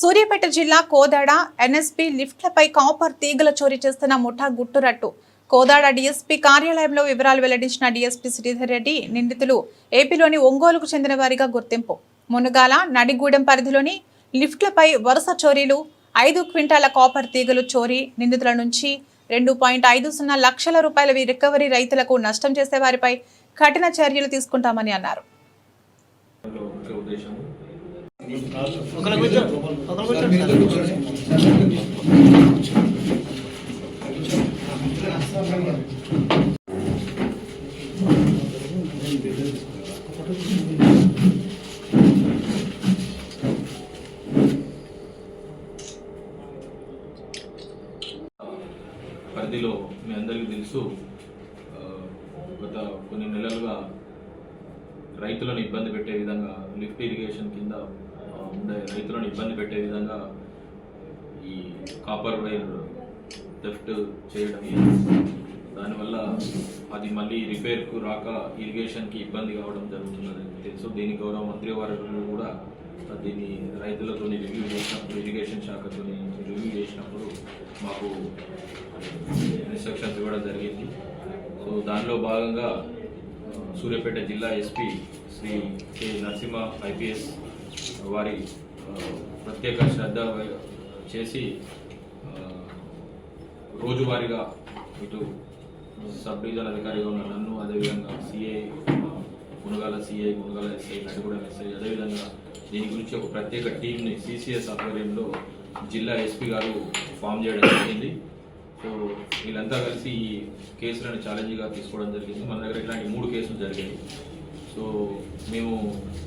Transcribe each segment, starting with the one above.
సూర్యాపేట జిల్లా Kodad NSP లిఫ్ట్లపై copper తీగల చోరీ చేస్తున్న ముఠా గుట్టురట్టు. కోదాడ డీఎస్పీ కార్యాలయంలో వివరాలు వెల్లడించిన డీఎస్పీ శ్రీధర్ రెడ్డి, నిందితులు ఏపీలోని ఒంగోలుకు చెందిన వారిగా గుర్తింపు. మునుగాల, నడిగూడెం పరిధిలోని లిఫ్ట్లపై వరుస చోరీలు, 5 క్వింటాల కాపర్ తీగలు చోరీ. నిందితుల నుంచి 2.50 లక్షల రూపాయల రికవరీ. రైతులకు నష్టం చేసే వారిపై కఠిన చర్యలు తీసుకుంటామని అన్నారు. పరిధిలో మీ అందరికీ తెలుసు, గత కొన్ని నెలలుగా రైతులను ఇబ్బంది పెట్టే విధంగా, లిఫ్ట్ ఇరిగేషన్ కింద ఉండే రైతులను ఇబ్బంది పెట్టే విధంగా ఈ కాపర్ వైర్ థెఫ్ట్ చేయడం, దానివల్ల అది మళ్ళీ రిపేర్కు రాక ఇరిగేషన్కి ఇబ్బంది కావడం జరుగుతున్నది తెలుసు. దీని గౌరవ మంత్రి వారు కూడా దీన్ని రైతులతో రివ్యూ చేసినప్పుడు, ఇరిగేషన్ శాఖతో రివ్యూ చేసినప్పుడు మాకు ఇన్స్ట్రక్షన్స్ ఇవ్వడం జరిగింది. సో దానిలో భాగంగా సూర్యాపేట జిల్లా SP Shri K Narasimha IPS వారి ప్రత్యేక శ్రద్ధ చేసి రోజువారీగా ఇటు సబ్ డివిజన్ అధికారిగా ఉన్న నన్ను, అదేవిధంగా CI Munagala CI, Munagala SI, Nadigudem SI, అదేవిధంగా దీని గురించి ఒక ప్రత్యేక టీంని సిసిఎస్ ఆధ్వర్యంలో జిల్లా ఎస్పీ గారు ఫామ్ చేయడం జరిగింది. సో వీళ్ళంతా కలిసి ఈ కేసులను ఛాలెంజ్గా తీసుకోవడం జరిగింది. మన దగ్గర ఇలాంటి 3 కేసులు జరిగాయి. సో మేము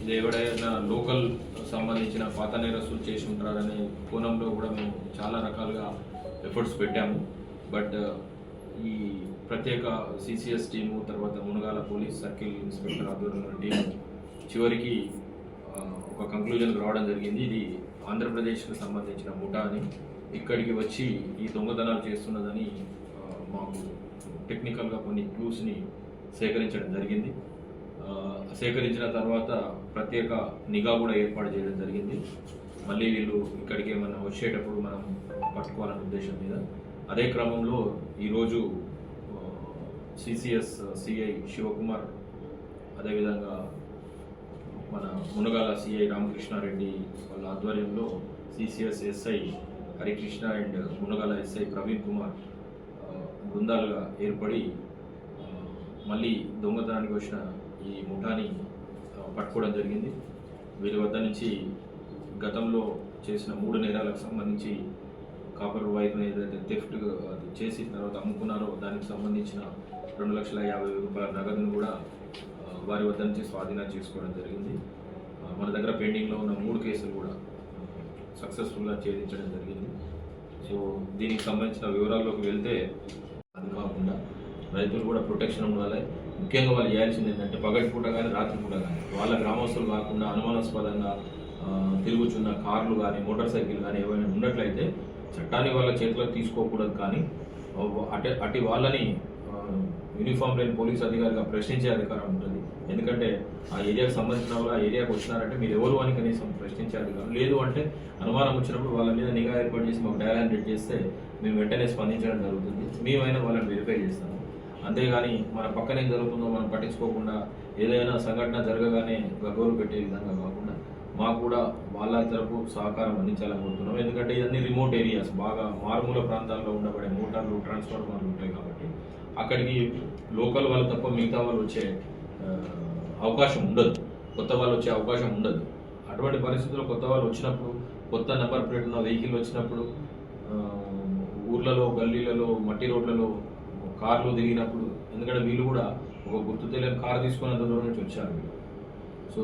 ఇది ఎవడైనా లోకల్ సంబంధించిన పాత నేరస్తులు చేసి ఉంటారనే కోణంలో కూడా మేము చాలా రకాలుగా ఎఫర్ట్స్ పెట్టాము. బట్ ఈ ప్రత్యేక సిసిఎస్ టీము, తర్వాత మునగాల పోలీస్ సర్కిల్ ఇన్స్పెక్టర్ ఆధ్వర్యంలో టీము చివరికి ఒక కంక్లూజన్కి రావడం జరిగింది. ఇది ఆంధ్రప్రదేశ్కి సంబంధించిన ముఠా అని, ఇక్కడికి వచ్చి ఈ దొంగతనాలు చేస్తున్నదని మాకు టెక్నికల్గా కొన్ని క్లూస్ని సేకరించడం జరిగింది. సేకరించిన తర్వాత ప్రత్యేక నిఘా కూడా ఏర్పాటు చేయడం జరిగింది. మళ్ళీ వీళ్ళు ఇక్కడికి ఏమన్నా వచ్చేటప్పుడు మనం పట్టుకోవాలనే ఉద్దేశం మీద. అదే క్రమంలో ఈరోజు సిసిఎస్ సిఐ శివకుమార్, అదేవిధంగా మన మునగాల సిఐ రామకృష్ణారెడ్డి వాళ్ళ ఆధ్వర్యంలో CCS SI Harikrishna and Munagala SI Praveen Kumar బృందాలుగా ఏర్పడి మళ్ళీ దొంగతనానికి వచ్చిన ఈ ముఠాని పట్టుకోవడం జరిగింది. వీరి వద్ద నుంచి గతంలో చేసిన 3 నేరాలకు సంబంధించి కాపర్ వైర్ను ఏదైతే థెఫ్ట్ చేసి తర్వాత అమ్ముకున్నారో దానికి సంబంధించిన 2,50,000 రూపాయల నగదును కూడా వారి వద్ద నుంచి స్వాధీనం చేసుకోవడం జరిగింది. మన దగ్గర పెండింగ్లో ఉన్న 3 కేసులు కూడా సక్సెస్ఫుల్గా ఛేదించడం జరిగింది. సో దీనికి సంబంధించిన వివరాల్లోకి వెళ్తే, అది కాకుండా రైతులు కూడా ప్రొటెక్షన్ ఉండాలి. ముఖ్యంగా వాళ్ళు చేయాల్సింది ఏంటంటే పగటిపూట కానీ రాత్రిపూట కానీ వాళ్ళ గ్రామస్తులు కాకుండా అనుమానాస్పదంగా తిరుగుచున్న కార్లు కానీ మోటార్ సైకిల్ కానీ ఏవైనా ఉన్నట్లయితే చట్టాన్ని వాళ్ళ చేతిలోకి తీసుకోకూడదు. కానీ అటు వాళ్ళని యూనిఫామ్ లేని పోలీస్ అధికారిగా ప్రశ్నించే అధికారం ఉంటుంది. ఎందుకంటే ఆ ఏరియాకు సంబంధించిన వాళ్ళు ఆ ఏరియాకు వచ్చినారంటే మీరు ఎవరు అని కనీసం ప్రశ్నించే అధికారం లేదు. అంటే అనుమానం వచ్చినప్పుడు వాళ్ళ మీద నిఘా ఏర్పాటు చేసి మాకు డయల్ రేట్ చేస్తే మేము వెంటనే స్పందించడం జరుగుతుంది. మేమైనా వాళ్ళని వెరిఫై చేస్తాము. అంతేగాని మన పక్కన ఏం జరుగుతుందో మనం పట్టించుకోకుండా ఏదైనా సంఘటన జరగగానే గగ్గోలు పెట్టే విధంగా కాకుండా మాకు కూడా వాళ్ళ తరపు సహకారం అందించాలని కోరుతున్నాం. ఎందుకంటే ఇవన్నీ రిమోట్ ఏరియాస్, బాగా మారుమూల ప్రాంతాల్లో ఉండబడే మోటార్లు, ట్రాన్స్ఫార్మర్లు ఉంటాయి కాబట్టి అక్కడికి లోకల్ వాళ్ళు తప్ప మిగతా వాళ్ళు వచ్చే అవకాశం ఉండదు, కొత్త వాళ్ళు వచ్చే అవకాశం ఉండదు. అటువంటి పరిస్థితుల్లో కొత్త వాళ్ళు వచ్చినప్పుడు, కొత్త నెంబర్ ప్లేట్ ఉన్న వెహికల్ వచ్చినప్పుడు, ఊర్లలో, గల్లీలలో, మట్టి రోడ్లలో కార్లు దిగినప్పుడు, ఎందుకంటే వీళ్ళు కూడా ఒక గుర్తు తెలియని కారు తీసుకున్నంత దూరం నుంచి వచ్చారు వీళ్ళు. సో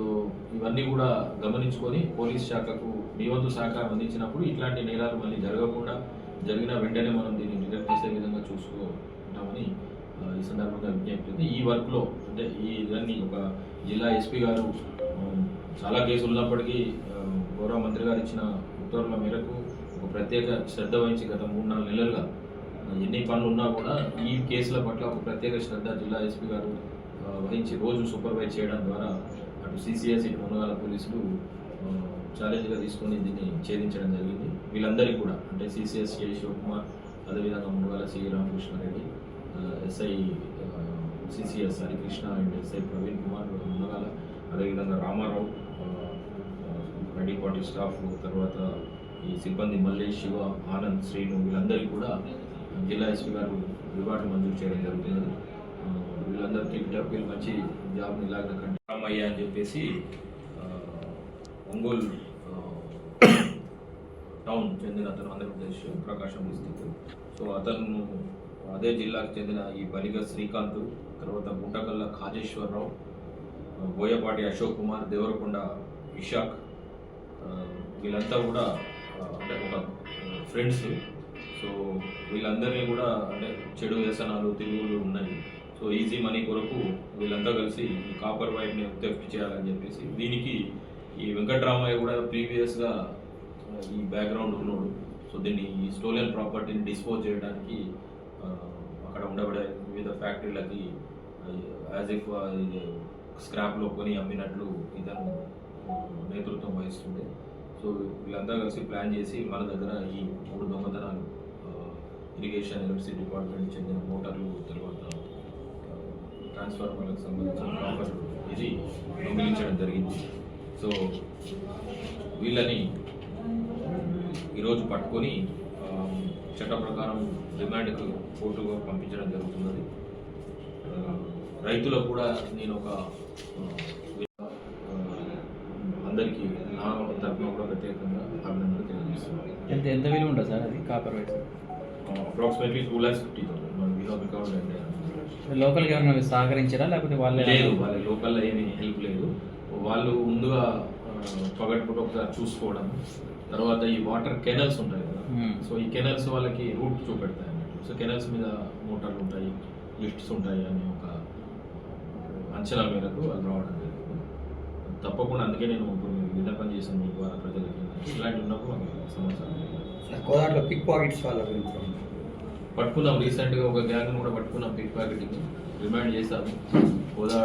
ఇవన్నీ కూడా గమనించుకొని పోలీస్ శాఖకు మీ వంతు సహకారం అందించినప్పుడు ఇట్లాంటి నేరాలు మళ్ళీ జరగకుండా, జరిగిన వెంటనే మనం దీన్ని డిటెక్ట్ చేసే విధంగా చూసుకుంటామని ఈ సందర్భంగా విజ్ఞప్తి. ఈ వర్క్లో అంటే ఇవన్నీ ఒక జిల్లా ఎస్పీ గారు చాలా కేసులు ఉన్నప్పటికీ గౌరవ మంత్రి గారు ఇచ్చిన ఉత్తర్వుల మేరకు ఒక ప్రత్యేక శ్రద్ధ వహించి గత 3-4 నెలలుగా ఎన్ని పనులు ఉన్నా కూడా ఈ కేసుల పట్ల ఒక ప్రత్యేక శ్రద్ధ జిల్లా ఎస్పీ గారు వహించి రోజు సూపర్వైజ్ చేయడం ద్వారా అటు సిసిఎస్, ఇటు మునగాల పోలీసులు ఛాలెంజ్గా తీసుకొని దీన్ని ఛేదించడం జరిగింది. వీళ్ళందరికీ కూడా అంటే సిసిఎస్ సిఐ శివకుమార్, అదేవిధంగా Munugala CI Ramakrishna Reddy, SI CCS Harikrishna and SI Praveen Kumar Munagala, అదేవిధంగా రామారావు, రెడీ పార్టీ స్టాఫ్, తర్వాత ఈ సిబ్బంది మల్లేష్, శివ, ఆనంద్, శ్రీను వీళ్ళందరికీ కూడా జిల్లా ఎస్పీ గారు రివార్డు మంజూరు చేయడం జరుగుతున్నది. వీళ్ళందరికీ వీళ్ళు మంచి జాబ్ని ఇలాగ రామయ్య అని చెప్పేసి ఒంగోలు టౌన్ చెందిన అతను, ఆంధ్రప్రదేశ్ ప్రకాశం డిస్టిక్. సో అతను అదే జిల్లాకు చెందిన ఈ బలిగ శ్రీకాంత్, తర్వాత గుంటకల్ల ఖాజేశ్వరరావు, బోయపాటి అశోక్ కుమార్, దేవరకొండ ఇషాక్, వీళ్ళంతా కూడా అంటే ఒక ఫ్రెండ్స్. సో వీళ్ళందరినీ కూడా అంటే చెడు వ్యసనాలు, తిరుగులు ఉన్నాయి. సో ఈజీ మనీ కొరకు వీళ్ళంతా కలిసి ఈ కాపర్ వైట్ని థెఫ్ట్ చేయాలని చెప్పేసి, దీనికి ఈ వెంకట్రామయ్య కూడా ప్రీవియస్గా ఈ బ్యాక్గ్రౌండ్ ఉన్నాడు. సో దీన్ని ఈ స్టోలెన్ ప్రాపర్టీని డిస్పోజ్ చేయడానికి అక్కడ ఉండబడే వివిధ ఫ్యాక్టరీలకి యాజ్ ఇఫ్ స్క్రాప్లో కొని అమ్మినట్లు ఇతను నేతృత్వం వహిస్తుండే. సో వీళ్ళంతా కలిసి ప్లాన్ చేసి మన దగ్గర ఈ 3 దొంగతనాలు, ఇరిగేషన్ ఎలక్ట్రిసిటీ డిపార్ట్మెంట్ చెందిన మోటార్లు, తర్వాత ట్రాన్స్ఫార్మర్లకు సంబంధించిన కాపర్ ఇది దొంగిలించడం జరిగింది. సో వీళ్ళని ఈరోజు పట్టుకొని చట్ట ప్రకారం రిమాండ్కు కోర్టుగా పంపించడం జరుగుతున్నది. రైతులకు కూడా నేను ఒక అందరికీ నా తరఫున కూడా ప్రత్యేకంగా అభినందనలు తెలియజేస్తున్నాను. ఎంత విలువ ఉంటుంది సార్ అది కాపర్ వైట్? అప్రాక్సిమేట్లీ 2,50,000 లోకల్గా ఎవరైనా సహకరించారా లేకపోతే వాళ్ళే? లేదు, వాళ్ళ లోకల్లో ఏమీ హెల్ప్ లేదు. వాళ్ళు ముందుగా పగటిపూట ఒకసారి చూసుకోవడం, తర్వాత ఈ వాటర్ కెనల్స్ ఉంటాయి కదా, సో ఈ కెనల్స్ వాళ్ళకి రూట్ చూపెడతాయి అన్నట్టు. సో కెనల్స్ మీద మోటార్లు ఉంటాయి, లిఫ్ట్స్ ఉంటాయి అని ఒక అంచనా మేరకు వాళ్ళు రావడం జరిగింది. తప్పకుండా అందుకే నేను ఇప్పుడు విన్నపం చేశాను మీ ద్వారా ప్రజలకి, ఇలాంటి ఉన్నప్పుడు మాకు సమాచారం. కోదాడలో పిక్ పాకెట్స్ వాళ్ళ గురించి పట్టుకున్నాం, రీసెంట్గా ఒక గ్యాంగ్ను కూడా పట్టుకున్నాం, పిక్ ప్యాకెటింగ్ రిమాండ్ చేశాము. కోదాడ